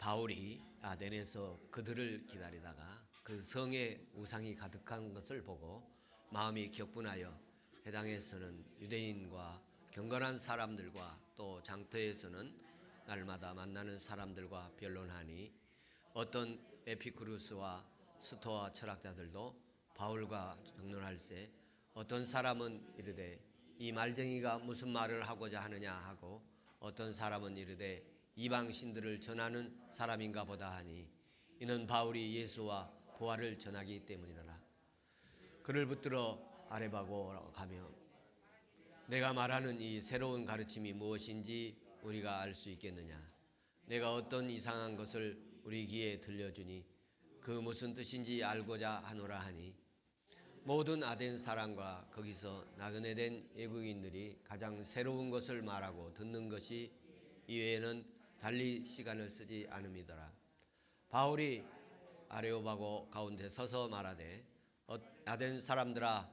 바울이 아덴에서 그들을 기다리다가 그 성에 우상이 가득한 것을 보고 마음이 격분하여 해당에서는 유대인과 경건한 사람들과 또 장터에서는 날마다 만나는 사람들과 변론하니 어떤 에피쿠루스와 스토아 철학자들도 바울과 정론할세 어떤 사람은 이르되 이 말쟁이가 무슨 말을 하고자 하느냐 하고 어떤 사람은 이르되 이방 신들을 전하는 사람인가 보다 하니 이는 바울이 예수와 부활을 전하기 때문이라. 그를 붙들어 아레바고로 가며 내가 말하는 이 새로운 가르침이 무엇인지 우리가 알 수 있겠느냐. 내가 어떤 이상한 것을 우리 귀에 들려주니 그 무슨 뜻인지 알고자 하노라 하니 모든 아덴 사람과 거기서 나그네 된 외국인들이 가장 새로운 것을 말하고 듣는 것이 이외에는 달리 시간을 쓰지 않음이더라. 바울이 아레오바고 가운데 서서 말하되 아덴 사람들아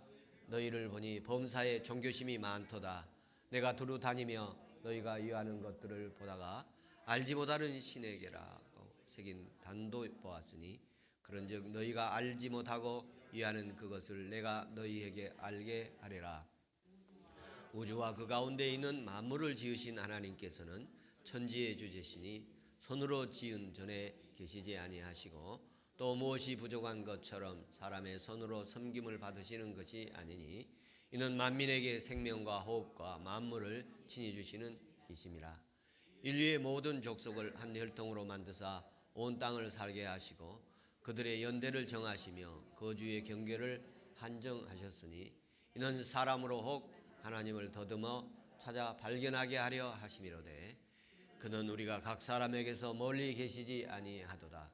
너희를 보니 범사에 종교심이 많도다. 내가 두루 다니며 너희가 위하는 것들을 보다가 알지 못하는 신에게라고 새긴 단도 보았으니 그런즉 너희가 알지 못하고 위하는 그것을 내가 너희에게 알게 하리라. 우주와 그 가운데 있는 만물을 지으신 하나님께서는 천지의 주제시니 손으로 지은 전에 계시지 아니하시고 또 무엇이 부족한 것처럼 사람의 손으로 섬김을 받으시는 것이 아니니 이는 만민에게 생명과 호흡과 만물을 친히 주시는 이심이라. 인류의 모든 족속을 한 혈통으로 만드사 온 땅을 살게 하시고 그들의 연대를 정하시며 거주의 경계를 한정하셨으니 이는 사람으로 혹 하나님을 더듬어 찾아 발견하게 하려 하심이로되 그는 우리가 각 사람에게서 멀리 계시지 아니하도다.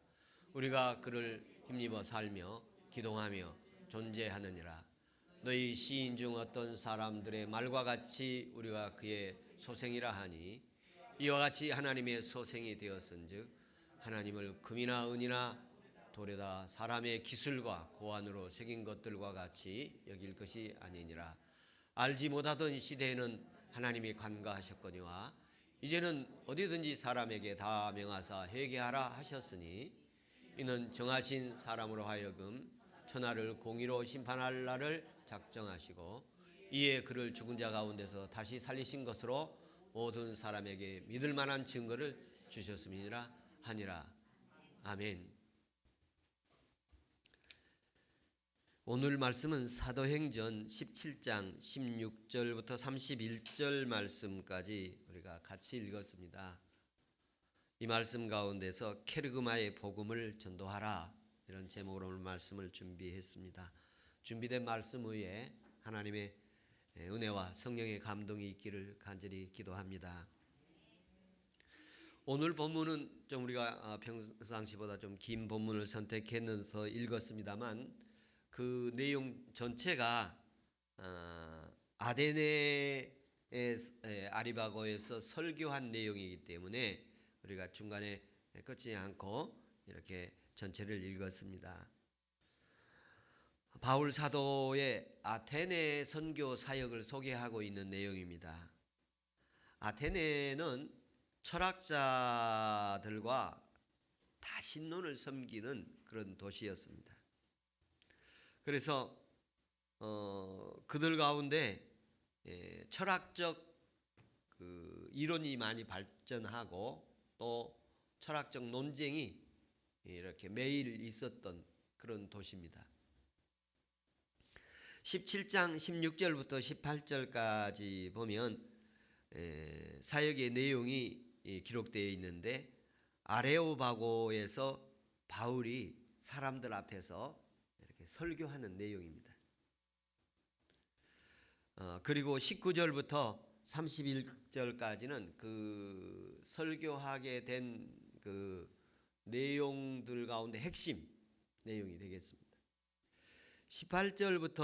우리가 그를 힘입어 살며 기동하며 존재하느니라. 너희 시인 중 어떤 사람들의 말과 같이 우리가 그의 소생이라 하니 이와 같이 하나님의 소생이 되었은즉 하나님을 금이나 은이나 돌에다 사람의 기술과 고안으로 새긴 것들과 같이 여길 것이 아니니라. 알지 못하던 시대에는 하나님이 간과하셨거니와 이제는 어디든지 사람에게 다 명하사 회개하라 하셨으니 이는 정하신 사람으로 하여금 천하를 공의로 심판할 날을 작정하시고 이에 그를 죽은 자 가운데서 다시 살리신 것으로 모든 사람에게 믿을 만한 증거를 주셨음이니라 하니라. 아멘. 오늘 말씀은 사도행전 17장 16절부터 31절 말씀까지 우리가 같이 읽었습니다. 이 말씀 가운데서 케르그마의 복음을 전도하라 이런 제목으로 오늘 말씀을 준비했습니다. 준비된 말씀 위에 하나님의 은혜와 성령의 감동이 있기를 간절히 기도합니다. 오늘 본문은 좀 우리가 평상시보다 좀 긴 본문을 선택해서 읽었습니다만 그 내용 전체가 아데네 아리바고에서 설교한 내용이기 때문에 우리가 중간에 끊지 않고 이렇게 전체를 읽었습니다. 바울 사도의 아테네 선교 사역을 소개하고 있는 내용입니다. 아테네는 철학자들과 다 신론을 섬기는 그런 도시였습니다. 그래서 그들 가운데 철학적 그 이론이 많이 발전하고 또 철학적 논쟁이 이렇게 매일 있었던 그런 도시입니다. 17장 16절부터 18절까지 보면 사역의 내용이 기록되어 있는데 아레오바고에서 바울이 사람들 앞에서 이렇게 설교하는 내용입니다. 그리고 19절부터 31절까지는 그 설교하게 된 그 내용들 가운데 핵심 내용이 되겠습니다. 18절부터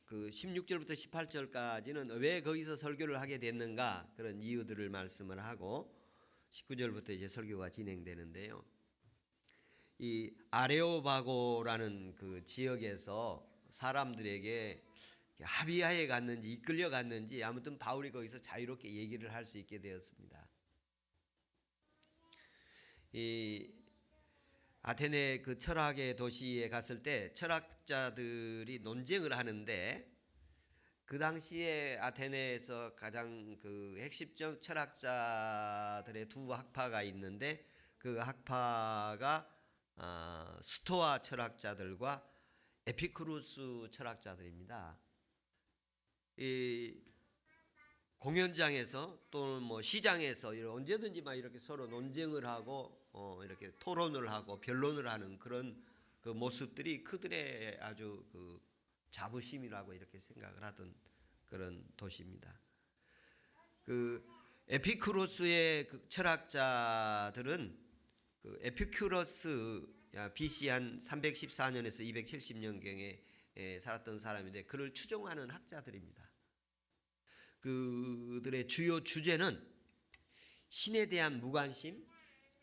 그 16절부터 18절까지는 왜 거기서 설교를 하게 됐는가 그런 이유들을 말씀을 하고 19절부터 이제 설교가 진행되는데요. 이 아레오바고라는 그 지역에서 사람들에게 합의하에 갔는지 이끌려 갔는지 아무튼 바울이 거기서 자유롭게 얘기를 할 수 있게 되었습니다. 이 아테네 그 철학의 도시에 갔을 때 철학자들이 논쟁을 하는데, 그 당시에 아테네에서 가장 그 핵심적 철학자들의 두 학파가 있는데, 그 학파가 스토아 철학자들과 에피쿠로스 철학자들입니다. 이 공연장에서 또는 뭐 시장에서 언제든지 막 이렇게 서로 논쟁을 하고 이렇게 토론을 하고 변론을 하는 그런 그 모습들이 그들의 아주 그 자부심이라고 이렇게 생각을 하던 그런 도시입니다. 그 에피쿠로스의 그 철학자들은 그 에피큐러스 BC 한 314년에서 270년경에 살았던 사람인데, 그를 추종하는 학자들입니다. 그들의 주요 주제는 신에 대한 무관심,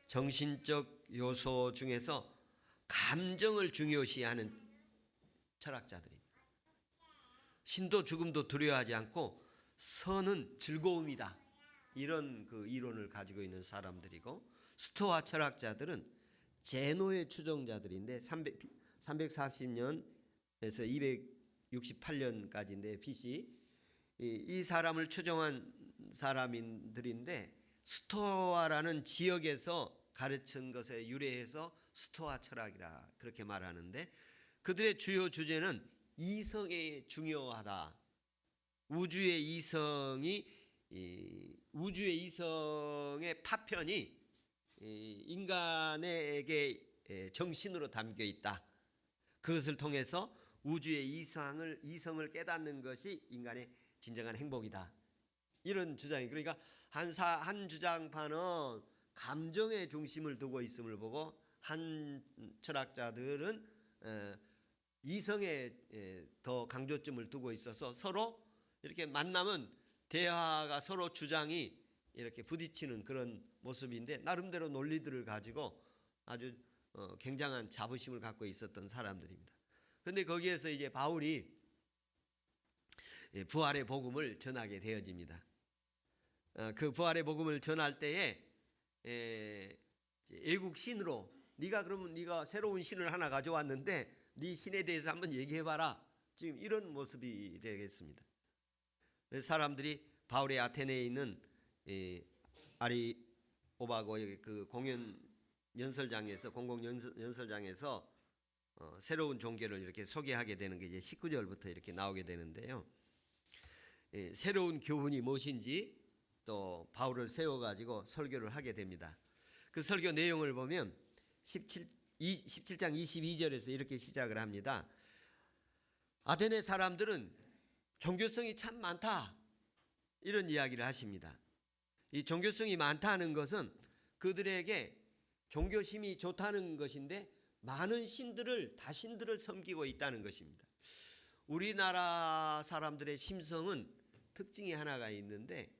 정신적 요소 중에서 감정을 중요시하는 철학자들입니다. 신도 죽음도 두려워하지 않고 선은 즐거움이다, 이런 그 이론을 가지고 있는 사람들이고, 스토아 철학자들은 제노의 추종자들인데 340년에서 268년까지인데 BC, 이 사람을 추종한 사람들인데 스토아라는 지역에서 가르친 것에 유래해서 스토아 철학이라 그렇게 말하는데, 그들의 주요 주제는 이성이 중요하다. 우주의 이성의 파편이 인간에게 정신으로 담겨 있다. 그것을 통해서 우주의 이성을 깨닫는 것이 인간의 진정한 행복이다, 이런 주장이. 그러니까 한 주장파는 감정의 중심을 두고 있음을 보고, 한 철학자들은 이성에 더 강조점을 두고 있어서 서로 이렇게 만나면 대화가 서로 주장이 이렇게 부딪히는 그런 모습인데, 나름대로 논리들을 가지고 아주 굉장한 자부심을 갖고 있었던 사람들입니다. 그런데 거기에서 이제 바울이 부활의 복음을 전하게 되어집니다. 그 부활의 복음을 전할 때에 애국 신으로, 네가 새로운 신을 하나 가져왔는데 네 신에 대해서 한번 얘기해봐라, 지금 이런 모습이 되겠습니다. 사람들이 바울의 아테네에 있는 아리오바고의 그 공연 연설장에서, 공공 연설장에서 새로운 종교를 이렇게 소개하게 되는 게 이제 19절부터 이렇게 나오게 되는데요. 새로운 교훈이 무엇인지 또 바울을 세워가지고 설교를 하게 됩니다. 그 설교 내용을 보면 17장 22절에서 이렇게 시작을 합니다. 아테네 사람들은 종교성이 참 많다, 이런 이야기를 하십니다. 이 종교성이 많다는 것은 그들에게 종교심이 좋다는 것인데, 많은 다신들을 섬기고 있다는 것입니다. 우리나라 사람들의 심성은 특징이 하나가 있는데,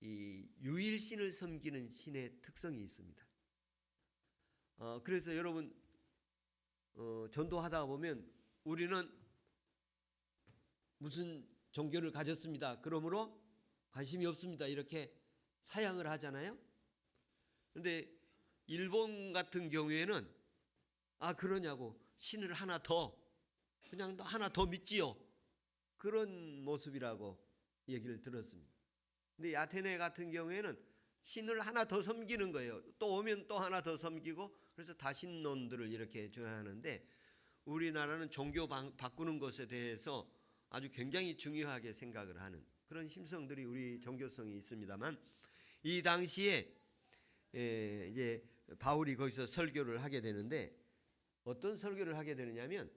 이 유일신을 섬기는 신의 특성이 있습니다. 그래서 여러분 전도하다 보면 우리는 무슨 종교를 가졌습니다, 그러므로 관심이 없습니다, 이렇게 사양을 하잖아요. 그런데 일본 같은 경우에는 그러냐고, 신을 그냥 하나 더 믿지요, 그런 모습이라고 얘기를 들었습니다. 근데 아테네 같은 경우에는 신을 하나 더 섬기는 거예요. 또 오면 또 하나 더 섬기고, 그래서 다신론들을 이렇게 좋아하는데, 우리나라는 종교 바꾸는 것에 대해서 아주 굉장히 중요하게 생각을 하는 그런 심성들이 우리 종교성이 있습니다만, 이 당시에 이제 바울이 거기서 설교를 하게 되는데, 어떤 설교를 하게 되느냐면,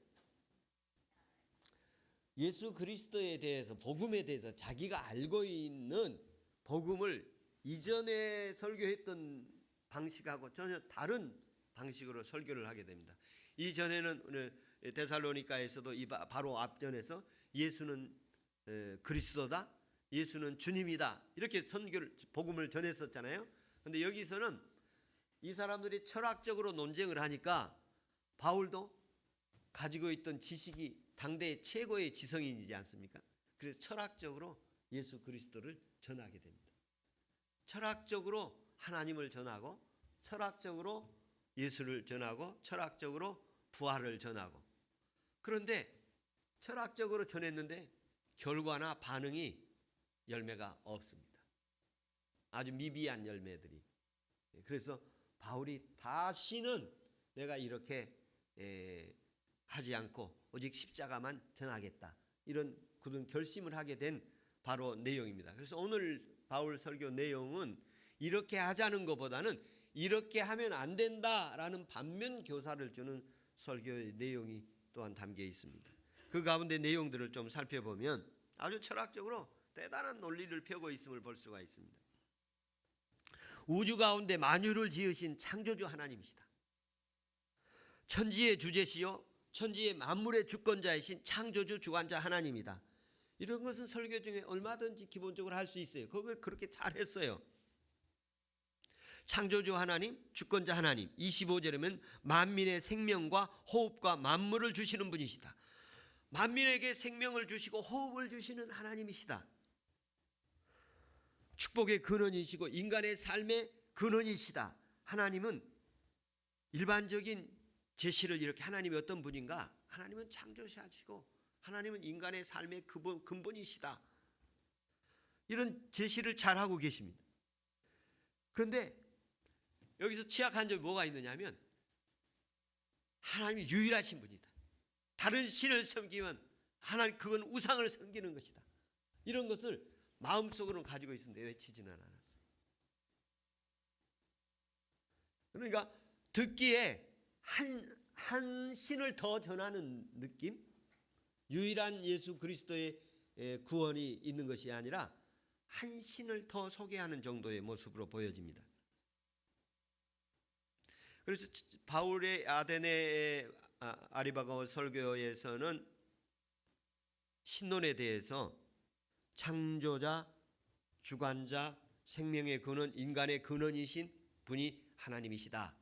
예수 그리스도에 대해서, 복음에 대해서 자기가 알고 있는 복음을 이전에 설교했던 방식하고 전혀 다른 방식으로 설교를 하게 됩니다. 이전에는 데살로니가에서도 바로 앞전에서 예수는 그리스도다, 예수는 주님이다, 이렇게 복음을 전했었잖아요. 그런데 여기서는 이 사람들이 철학적으로 논쟁을 하니까 바울도 가지고 있던 지식이 당대의 최고의 지성인이지 않습니까? 그래서 철학적으로 예수 그리스도를 전하게 됩니다. 철학적으로 하나님을 전하고 철학적으로 예수를 전하고 철학적으로 부활을 전하고, 그런데 철학적으로 전했는데 결과나 반응이 열매가 없습니다. 아주 미비한 열매들이. 그래서 바울이 다시는 내가 이렇게 하지 않고 오직 십자가만 전하겠다, 이런 굳은 결심을 하게 된 바로 내용입니다. 그래서 오늘 바울 설교 내용은 이렇게 하자는 것보다는 이렇게 하면 안 된다라는 반면 교사를 주는 설교의 내용이 또한 담겨 있습니다. 그 가운데 내용들을 좀 살펴보면 아주 철학적으로 대단한 논리를 펴고 있음을 볼 수가 있습니다. 우주 가운데 만유를 지으신 창조주 하나님이시다. 천지의 주제시요 천지의 만물의 주권자이신 창조주 주관자 하나님이다. 이런 것은 설교 중에 얼마든지 기본적으로 할 수 있어요. 그걸 그렇게 잘했어요. 창조주 하나님, 주권자 하나님. 25절에는 만민의 생명과 호흡과 만물을 주시는 분이시다. 만민에게 생명을 주시고 호흡을 주시는 하나님이시다. 축복의 근원이시고 인간의 삶의 근원이시다. 하나님은 일반적인 제시를 이렇게, 하나님이 어떤 분인가? 하나님은 창조자시고 하나님은 인간의 삶의 근본이시다. 이런 제시를 잘하고 계십니다. 그런데 여기서 취약한 점이 뭐가 있느냐면 하나님이 유일하신 분이다. 다른 신을 섬기면 하나님, 그건 우상을 섬기는 것이다. 이런 것을 마음속으로는 가지고 있었는데 외치지는 않았어요. 그러니까 듣기에 한 신을 더 전하는 느낌? 유일한 예수 그리스도의 구원이 있는 것이 아니라 한 신을 더 소개하는 정도의 모습으로 보여집니다. 그래서 바울의 아데네 아리바가오 설교에서는 신론에 대해서 창조자, 주관자, 생명의 근원, 인간의 근원이신 분이 하나님이시다,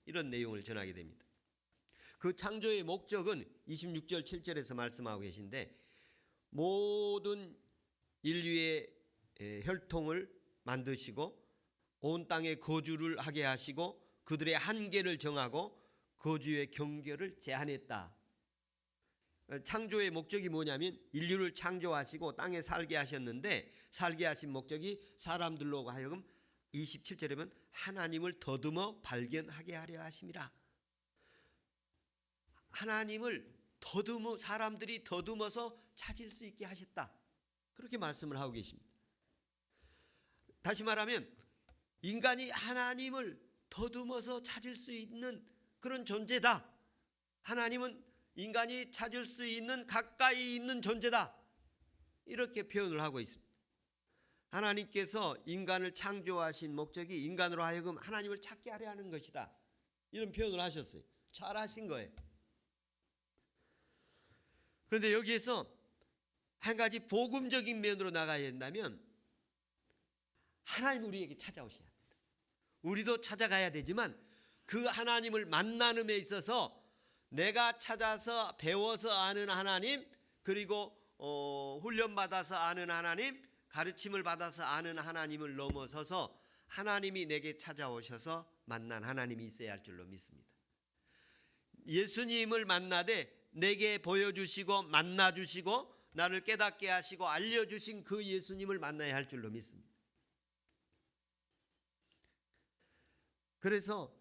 이런 내용을 전하게 됩니다. 그 창조의 목적은 26절 7절에서 말씀하고 계신데, 모든 인류의 혈통을 만드시고 온 땅에 거주를 하게 하시고 그들의 한계를 정하고 거주의 경계를 제한했다. 창조의 목적이 뭐냐면 인류를 창조하시고 땅에 살게 하셨는데, 살게 하신 목적이 사람들로 하여금 27절에 보면 하나님을 더듬어 발견하게 하려 하심이라. 하나님을 사람들이 더듬어서 찾을 수 있게 하셨다, 그렇게 말씀을 하고 계십니다. 다시 말하면 인간이 하나님을 더듬어서 찾을 수 있는 그런 존재다. 하나님은 인간이 찾을 수 있는 가까이 있는 존재다, 이렇게 표현을 하고 있습니다. 하나님께서 인간을 창조하신 목적이 인간으로 하여금 하나님을 찾게 하려 하는 것이다, 이런 표현을 하셨어요. 잘하신 거예요. 그런데 여기에서 한 가지 복음적인 면으로 나가야 된다면 하나님 우리에게 찾아오셔야 합니다. 우리도 찾아가야 되지만 그 하나님을 만나는 데 있어서 내가 찾아서 배워서 아는 하나님, 그리고 훈련받아서 아는 하나님, 가르침을 받아서 아는 하나님을 넘어서서 하나님이 내게 찾아오셔서 만난 하나님이 있어야 할 줄로 믿습니다. 예수님을 만나되 내게 보여주시고 만나주시고 나를 깨닫게 하시고 알려주신 그 예수님을 만나야 할 줄로 믿습니다. 그래서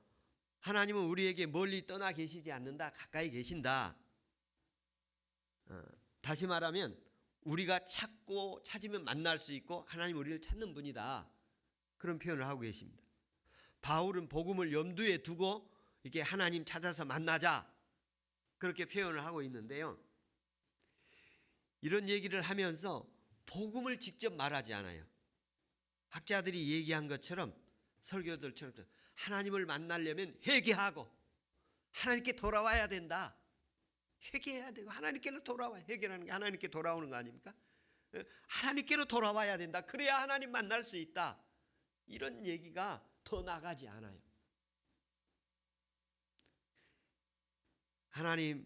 하나님은 우리에게 멀리 떠나 계시지 않는다, 가까이 계신다. 다시 말하면 우리가 찾으면 만날 수 있고 하나님 우리를 찾는 분이다, 그런 표현을 하고 계십니다. 바울은 복음을 염두에 두고 이렇게 하나님 찾아서 만나자, 그렇게 표현을 하고 있는데요. 이런 얘기를 하면서 복음을 직접 말하지 않아요. 학자들이 얘기한 것처럼, 설교들처럼 하나님을 만나려면 회개하고 하나님께 돌아와야 된다. 회개해야 되고 하나님께로 돌아와. 회개라는 게 하나님께 돌아오는 거 아닙니까? 하나님께로 돌아와야 된다. 그래야 하나님 만날 수 있다. 이런 얘기가 더 나가지 않아요. 하나님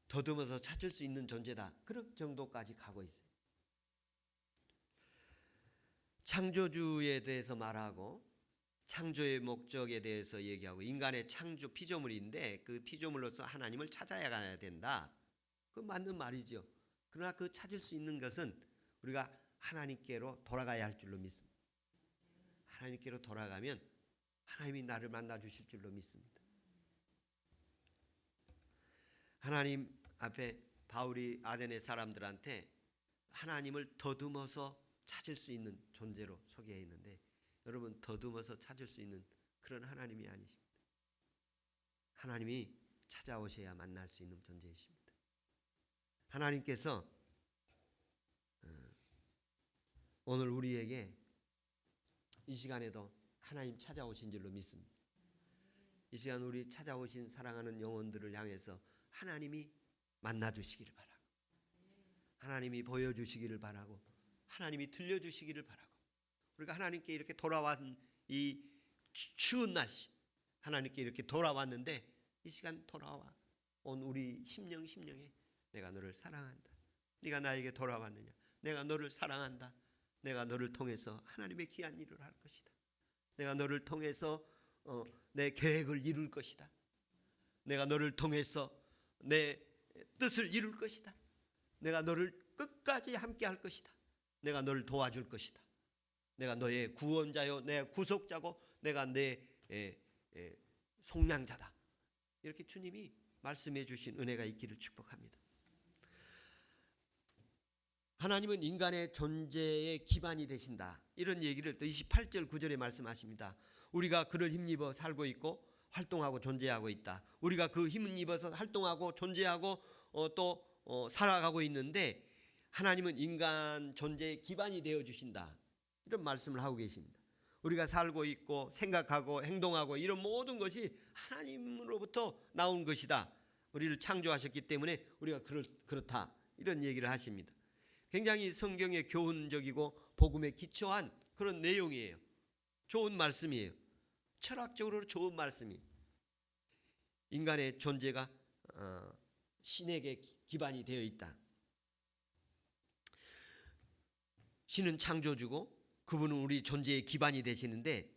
더듬어서 찾을 수 있는 존재다, 그런 정도까지 가고 있어요. 창조주에 대해서 말하고 창조의 목적에 대해서 얘기하고 인간의 창조 피조물인데 그 피조물로서 하나님을 찾아야 가야 된다. 그 맞는 말이죠. 그러나 그 찾을 수 있는 것은 우리가 하나님께로 돌아가야 할 줄로 믿습니다. 하나님께로 돌아가면 하나님이 나를 만나 주실 줄로 믿습니다. 하나님 앞에 바울이 아덴의 사람들한테 하나님을 더듬어서 찾을 수 있는 존재로 소개했는데 여러분 더듬어서 찾을 수 있는 그런 하나님이 아니십니다. 하나님이 찾아오셔야 만날 수 있는 존재이십니다. 하나님께서 오늘 우리에게 이 시간에도 하나님 찾아오신 줄로 믿습니다. 이 시간 우리 찾아오신 사랑하는 영혼들을 향해서 하나님이 만나주시기를 바라고 하나님이 보여주시기를 바라고 하나님이 들려주시기를 바라고 우리가 하나님께 이렇게 돌아온 이 추운 날씨 하나님께 이렇게 돌아왔는데 이 시간 돌아와 온 우리 심령에 내가 너를 사랑한다. 네가 나에게 돌아왔느냐. 내가 너를 사랑한다. 내가 너를 통해서 하나님의 귀한 일을 할 것이다. 내가 너를 통해서 내 계획을 이룰 것이다. 내가 너를 통해서 내 뜻을 이룰 것이다. 내가 너를 끝까지 함께 할 것이다. 내가 너를 도와줄 것이다. 내가 너의 구원자요 내 구속자고 내가 내 속량자다. 이렇게 주님이 말씀해 주신 은혜가 있기를 축복합니다. 하나님은 인간의 존재의 기반이 되신다. 이런 얘기를 또 28절 9절에 말씀하십니다. 우리가 그를 힘입어 살고 있고 활동하고 존재하고 있다. 우리가 그 힘을 입어서 활동하고 존재하고 또 살아가고 있는데 하나님은 인간 존재의 기반이 되어 주신다. 이런 말씀을 하고 계십니다. 우리가 살고 있고 생각하고 행동하고 이런 모든 것이 하나님으로부터 나온 것이다. 우리를 창조하셨기 때문에 우리가 그렇다. 이런 얘기를 하십니다. 굉장히 성경의 교훈적이고 복음에 기초한 그런 내용이에요. 좋은 말씀이에요. 철학적으로 좋은 말씀이에요. 인간의 존재가 신에게 기반이 되어 있다. 신은 창조주고 그분은 우리 존재의 기반이 되시는데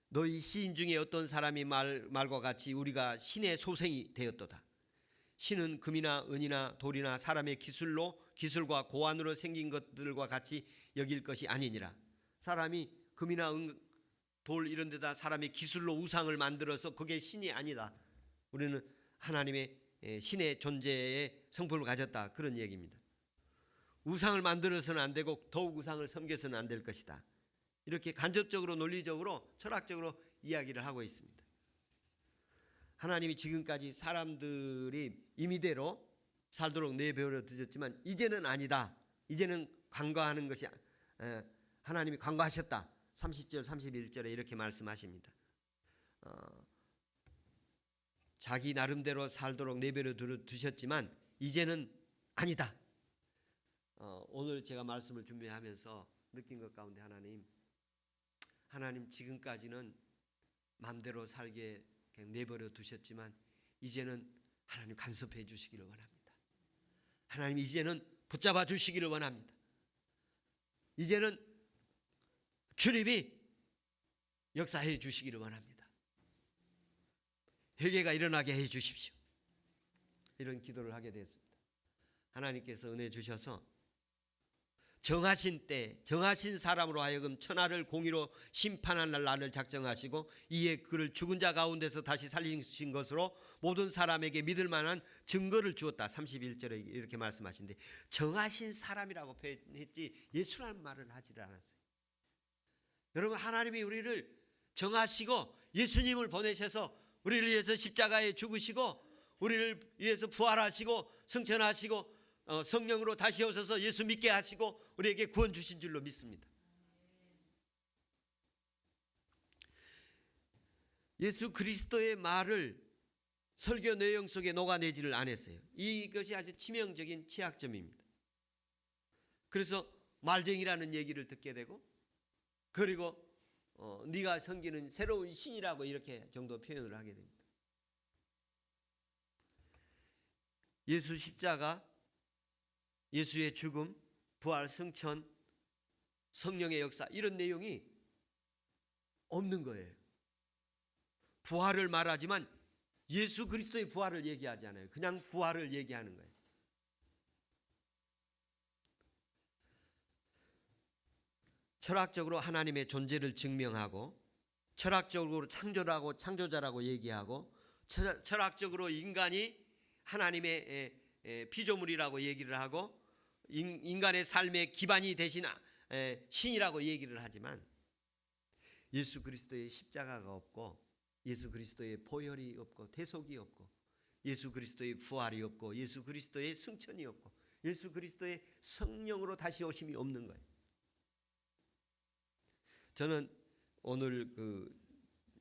너희 시인 중에 어떤 사람이 말과 같이 우리가 신의 소생이 되었도다. 신은 금이나 은이나 돌이나 사람의 기술과 고안으로 생긴 것들과 같이 여길 것이 아니니라. 사람이 금이나 은, 돌 이런 데다 사람의 기술로 우상을 만들어서 그게 신이 아니다. 우리는 하나님의 신의 존재의 성품을 가졌다. 그런 얘기입니다. 우상을 만들어서는 안 되고 더욱 우상을 섬겨서는 안 될 것이다. 이렇게 간접적으로 논리적으로 철학적으로 이야기를 하고 있습니다. 하나님이 지금까지 사람들이 임의대로 살도록 내버려 두셨지만 이제는 아니다. 이제는 관과하는 것이 하나님이 관과하셨다. 30절 31절에 이렇게 말씀하십니다. 자기 나름대로 살도록 내버려 두셨지만 이제는 아니다. 오늘 제가 말씀을 준비하면서 느낀 것 가운데 하나님 지금까지는 마음대로 살게 그냥 내버려 두셨지만 이제는 하나님 간섭해 주시기를 원합니다. 하나님 이제는 붙잡아 주시기를 원합니다. 이제는 주님이 역사해 주시기를 원합니다. 회개가 일어나게 해 주십시오. 이런 기도를 하게 됐습니다. 하나님께서 은혜 주셔서 정하신 때 정하신 사람으로 하여금 천하를 공의로 심판할 날 나를 작정하시고 이에 그를 죽은 자 가운데서 다시 살리신 것으로 모든 사람에게 믿을 만한 증거를 주었다. 31절에 이렇게 말씀하신데 정하신 사람이라고 표현했지 예수라는 말을 하지를 않았어요. 여러분 하나님이 우리를 정하시고 예수님을 보내셔서 우리를 위해서 십자가에 죽으시고 우리를 위해서 부활하시고 승천하시고 성령으로 다시 오셔서 예수 믿게 하시고 우리에게 구원 주신 줄로 믿습니다. 예수 그리스도의 말을 설교 내용 속에 녹아내지를 않았어요. 이것이 아주 치명적인 취약점입니다. 그래서 말쟁이라는 얘기를 듣게 되고 그리고 네가 섬기는 새로운 신이라고 이렇게 정도 표현을 하게 됩니다. 예수 십자가, 예수의 죽음, 부활, 승천, 성령의 역사 이런 내용이 없는 거예요. 부활을 말하지만 예수 그리스도의 부활을 얘기하지 않아요. 그냥 부활을 얘기하는 거예요. 철학적으로 하나님의 존재를 증명하고, 철학적으로 창조라고 창조자라고 얘기하고, 철학적으로 인간이 하나님의 피조물이라고 얘기를 하고, 인간의 삶의 기반이 되신 신이라고 얘기를 하지만 예수 그리스도의 십자가가 없고, 예수 그리스도의 보혈이 없고, 대속이 없고, 예수 그리스도의 부활이 없고, 예수 그리스도의 승천이 없고, 예수 그리스도의 성령으로 다시 오심이 없는 거예요. 저는 오늘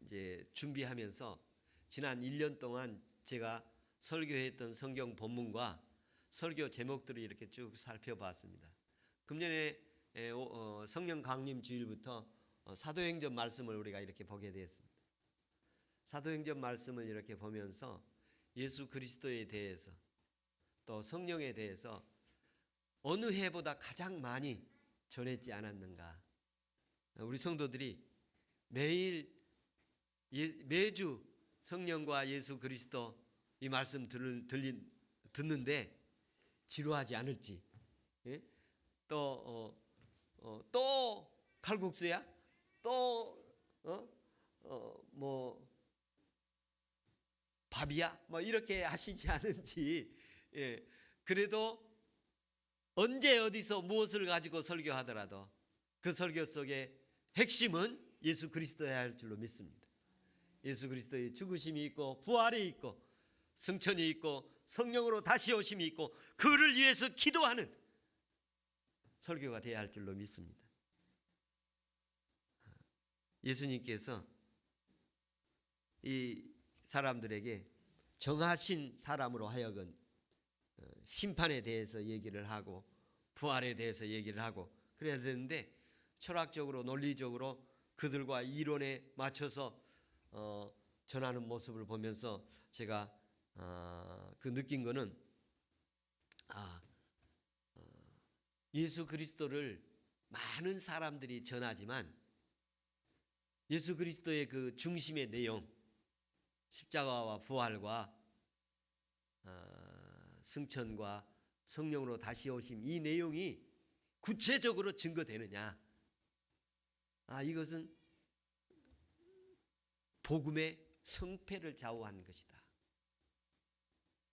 이제 준비하면서 지난 1년 동안 제가 설교했던 성경 본문과 설교 제목들을 이렇게 쭉 살펴봤습니다. 금년에 성령 강림 주일부터 사도행전 말씀을 우리가 이렇게 보게 되었습니다. 사도행전 말씀을 이렇게 보면서 예수 그리스도에 대해서 또 성령에 대해서 어느 해보다 가장 많이 전했지 않았는가. 우리 성도들이 매주 성령과 예수 그리스도 이 말씀 듣는데 지루하지 않을지, 예? 또 칼국수야? 뭐 밥이야? 뭐 이렇게 하시지 않은지, 예. 그래도 언제 어디서 무엇을 가지고 설교하더라도 그 설교 속에 핵심은 예수 그리스도여야 할 줄로 믿습니다. 예수 그리스도의 죽으심이 있고 부활이 있고 승천이 있고 성령으로 다시 오심이 있고 그를 위해서 기도하는 설교가 되어야 할 줄로 믿습니다. 예수님께서 이 사람들에게 정하신 사람으로 하여금 심판에 대해서 얘기를 하고 부활에 대해서 얘기를 하고 그래야 되는데, 철학적으로 논리적으로 그들과 이론에 맞춰서 전하는 모습을 보면서 제가 그 느낀 거는 예수 그리스도를 많은 사람들이 전하지만 예수 그리스도의 그 중심의 내용, 십자가와 부활과 승천과 성령으로 다시 오심, 이 내용이 구체적으로 증거되느냐, 이것은 복음의 성패를 좌우하는 것이다.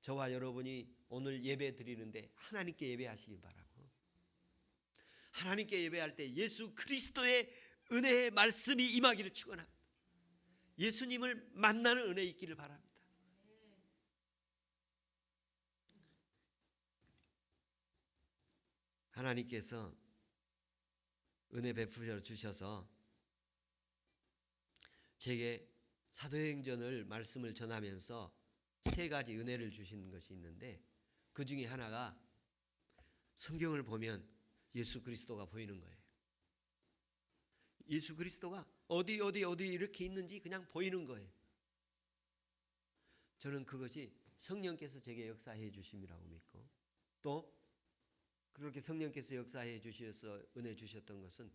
저와 여러분이 오늘 예배 드리는데 하나님께 예배하시기 바라고, 하나님께 예배할 때 예수 그리스도의 은혜의 말씀이 임하기를 축원합니다. 예수님을 만나는 은혜 있기를 바랍니다. 하나님께서 은혜 베풀어 주셔서 제게 사도행전을 말씀을 전하면서 세 가지 은혜를 주신 것이 있는데, 그 중에 하나가 성경을 보면 예수 그리스도가 보이는 거예요. 예수 그리스도가 어디 이렇게 있는지 그냥 보이는 거예요. 저는 그것이 성령께서 제게 역사해 주심이라고 믿고, 또 그렇게 성령께서 역사해 주셔서 은혜 주셨던 것은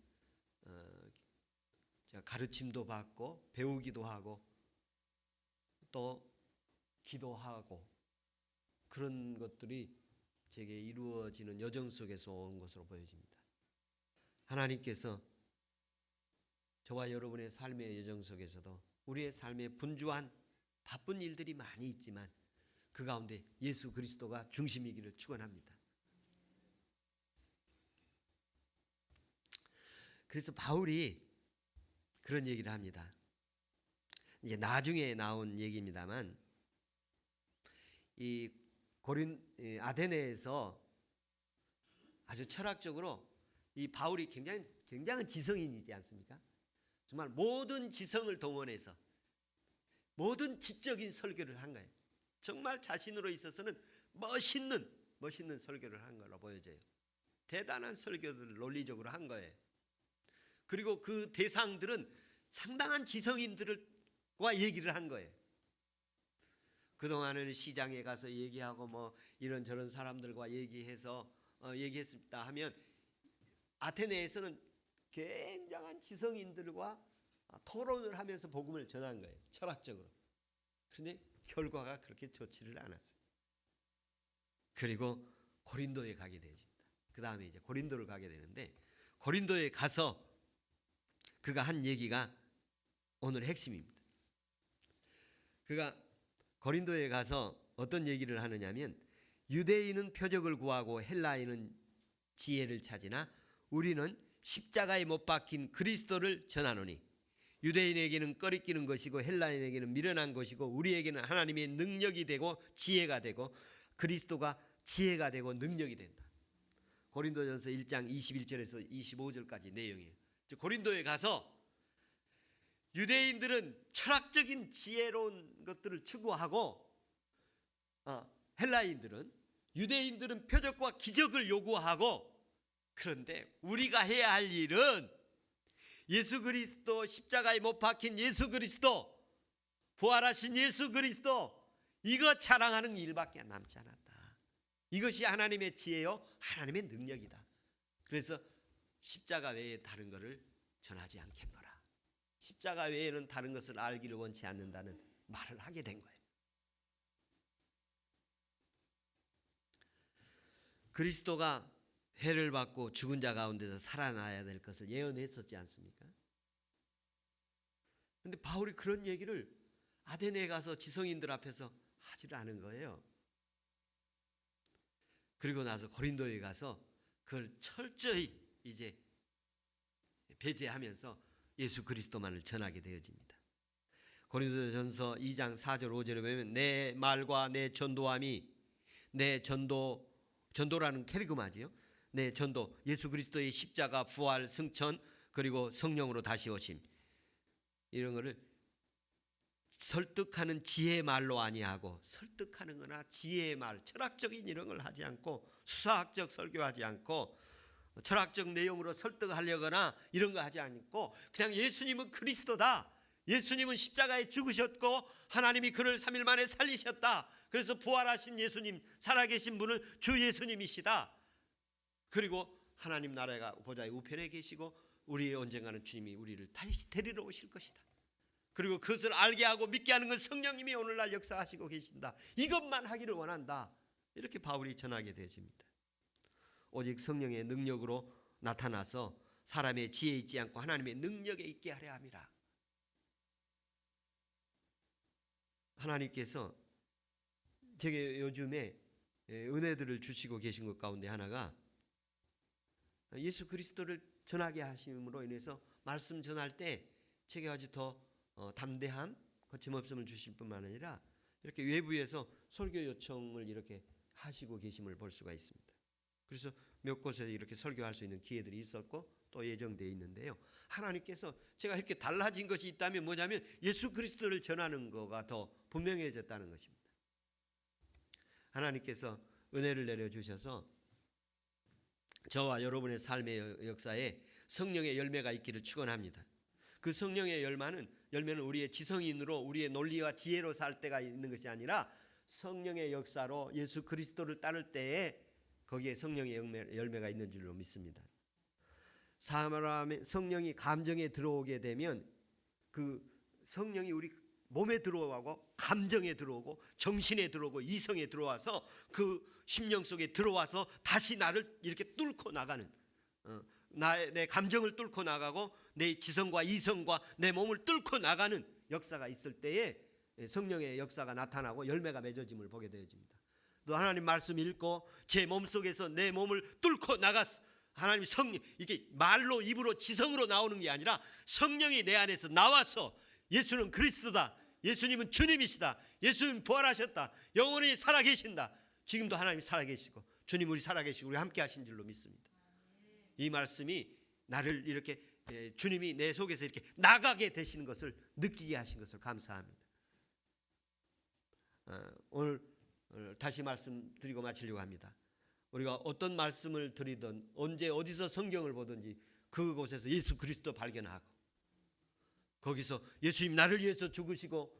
제가 가르침도 받고 배우기도 하고 또 기도하고 그런 것들이 제게 이루어지는 여정 속에서 온 것으로 보여집니다. 하나님께서 저와 여러분의 삶의 여정 속에서도 우리의 삶에 분주한 바쁜 일들이 많이 있지만 그 가운데 예수 그리스도가 중심이기를 축원합니다. 그래서 바울이 그런 얘기를 합니다. 이제 나중에 나온 얘기입니다만, 이 아테네에서 아주 철학적으로 이 바울이 굉장한 지성인이지 않습니까? 정말 모든 지성을 동원해서 모든 지적인 설교를 한 거예요. 정말 자신으로 있어서는 멋있는 설교를 한 걸로 보여져요. 대단한 설교를 논리적으로 한 거예요. 그리고 그 대상들은 상당한 지성인들과 얘기를 한 거예요. 그동안은 시장에 가서 얘기하고 뭐 이런저런 사람들과 얘기했습니다 하면, 아테네에서는 굉장한 지성인들과 토론을 하면서 복음을 전한 거예요. 철학적으로. 그런데 결과가 그렇게 좋지를 않았어요. 그리고 고린도에 가게 되어집니다. 그 다음에 이제 고린도를 가게 되는데, 고린도에 가서 그가 한 얘기가 오늘 핵심입니다. 그가 고린도에 가서 어떤 얘기를 하느냐면, 유대인은 표적을 구하고 헬라인은 지혜를 찾으나 우리는 십자가에 못 박힌 그리스도를 전하노니 유대인에게는 꺼리끼는 것이고 헬라인에게는 미련한 것이고 우리에게는 하나님의 능력이 되고 지혜가 되고 그리스도가 지혜가 되고 능력이 된다. 고린도전서 1장 21절에서 25절까지 내용이에요. 고린도에 가서 유대인들은 철학적인 지혜로운 것들을 추구하고 유대인들은 표적과 기적을 요구하고, 그런데 우리가 해야 할 일은 예수 그리스도, 십자가에 못 박힌 예수 그리스도, 부활하신 예수 그리스도, 이거 자랑하는 일밖에 남지 않았다. 이것이 하나님의 지혜요 하나님의 능력이다. 그래서 십자가 외에 다른 것을 전하지 않겠노라. 십자가 외에는 다른 것을 알기를 원치 않는다는 말을 하게 된 거예요. 그리스도가 해를 받고 죽은 자 가운데서 살아나야 될 것을 예언했었지 않습니까? 그런데 바울이 그런 얘기를 아데네에 가서 지성인들 앞에서 하지를 않은 거예요. 그리고 나서 고린도에 가서 그걸 철저히 이제 배제하면서 예수 그리스도만을 전하게 되어집니다. 고린도전서 2장 4절 5절에 보면 내 말과 내 전도함이, 내 전도라는 캐리그마지요. 내 전도, 예수 그리스도의 십자가, 부활, 승천, 그리고 성령으로 다시 오심, 이런 거를 설득하는 지혜의 말로 아니하고, 설득하는 거나 지혜의 말, 철학적인 이런 걸 하지 않고, 수사학적 설교하지 않고, 철학적 내용으로 설득하려거나 이런 거 하지 않고, 그냥 예수님은 그리스도다, 예수님은 십자가에 죽으셨고 하나님이 그를 3일 만에 살리셨다, 그래서 부활하신 예수님, 살아계신 분은 주 예수님이시다, 그리고 하나님 나라가 보좌의 우편에 계시고 우리의 언젠가는 주님이 우리를 다시 데리러 오실 것이다, 그리고 그것을 알게 하고 믿게 하는 건 성령님이 오늘날 역사하시고 계신다, 이것만 하기를 원한다, 이렇게 바울이 전하게 되어집니다. 오직 성령의 능력으로 나타나서 사람의 지혜에 있지 않고 하나님의 능력에 있게 하려 함이라. 하나님께서 제게 요즘에 은혜들을 주시고 계신 것 가운데 하나가 예수 그리스도를 전하게 하심으로 인해서 말씀 전할 때 제게 아주 더 담대함, 거침없음을 주실 뿐만 아니라 이렇게 외부에서 설교 요청을 이렇게 하시고 계심을 볼 수가 있습니다. 그래서 몇 곳에 이렇게 설교할 수 있는 기회들이 있었고 또 예정되어 있는데요. 하나님께서 제가 이렇게 달라진 것이 있다면 뭐냐면 예수 그리스도를 전하는 거가 더 분명해졌다는 것입니다. 하나님께서 은혜를 내려주셔서 저와 여러분의 삶의 역사에 성령의 열매가 있기를 축원합니다. 그 성령의 열매는 우리의 지성인으로 우리의 논리와 지혜로 살 때가 있는 것이 아니라 성령의 역사로 예수 그리스도를 따를 때에 거기에 성령의 열매가 있는 줄로 믿습니다. 사람의 성령이 감정에 들어오게 되면 그 성령이 우리 몸에 들어오고 감정에 들어오고 정신에 들어오고 이성에 들어와서 그 심령 속에 들어와서 다시 나를 이렇게 뚫고 나가는, 내 감정을 뚫고 나가고 내 지성과 이성과 내 몸을 뚫고 나가는 역사가 있을 때에 성령의 역사가 나타나고 열매가 맺어짐을 보게 되어집니다. 또 하나님 말씀 읽고 제 몸속에서 내 몸을 뚫고 나가서 하나님 성령, 이게 말로 입으로 지성으로 나오는 게 아니라 성령이 내 안에서 나와서 예수는 그리스도다, 예수님은 주님이시다, 예수님 부활하셨다, 영원히 살아계신다, 지금도 하나님이 살아계시고 주님 우리 살아계시고 우리 함께 하신 줄로 믿습니다. 이 말씀이 나를 이렇게 주님이 내 속에서 이렇게 나가게 되시는 것을 느끼게 하신 것을 감사합니다. 오늘 다시 말씀드리고 마치려고 합니다. 우리가 어떤 말씀을 드리든 언제 어디서 성경을 보든지 그곳에서 예수 그리스도 발견하고 거기서 예수님 나를 위해서 죽으시고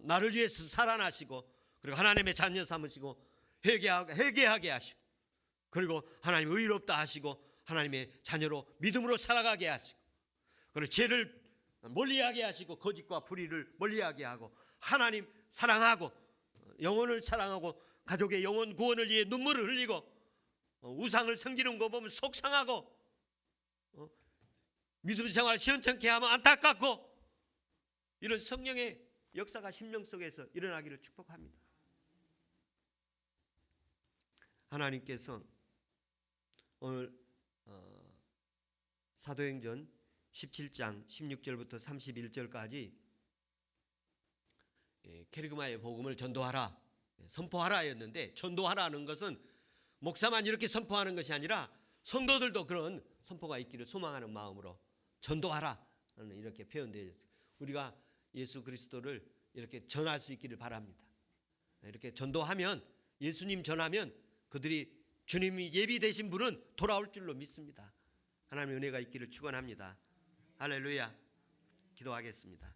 나를 위해서 살아나시고 그리고 하나님의 자녀 삼으시고 회개하게 하시고 그리고 하나님 의롭다 하시고 하나님의 자녀로 믿음으로 살아가게 하시고 그리고 죄를 멀리하게 하시고 거짓과 불의를 멀리하게 하고 하나님 사랑하고 영혼을 사랑하고 가족의 영혼 구원을 위해 눈물을 흘리고 우상을 섬기는 거 보면 속상하고 믿음 생활 시원찮게 하면 안타깝고 이런 성령의 역사가 심령 속에서 일어나기를 축복합니다. 하나님께서 오늘 사도행전 17장 16절부터 31절까지 케르그마의 복음을 전도하라, 선포하라였는데, 전도하라는 것은 목사만 이렇게 선포하는 것이 아니라 성도들도 그런 선포가 있기를 소망하는 마음으로 전도하라 이렇게 표현되어 있어요. 우리가 예수 그리스도를 이렇게 전할 수 있기를 바랍니다. 이렇게 전도하면, 예수님 전하면 그들이 주님이 예비되신 분은 돌아올 줄로 믿습니다. 하나님의 은혜가 있기를 축원합니다. 할렐루야. 기도하겠습니다.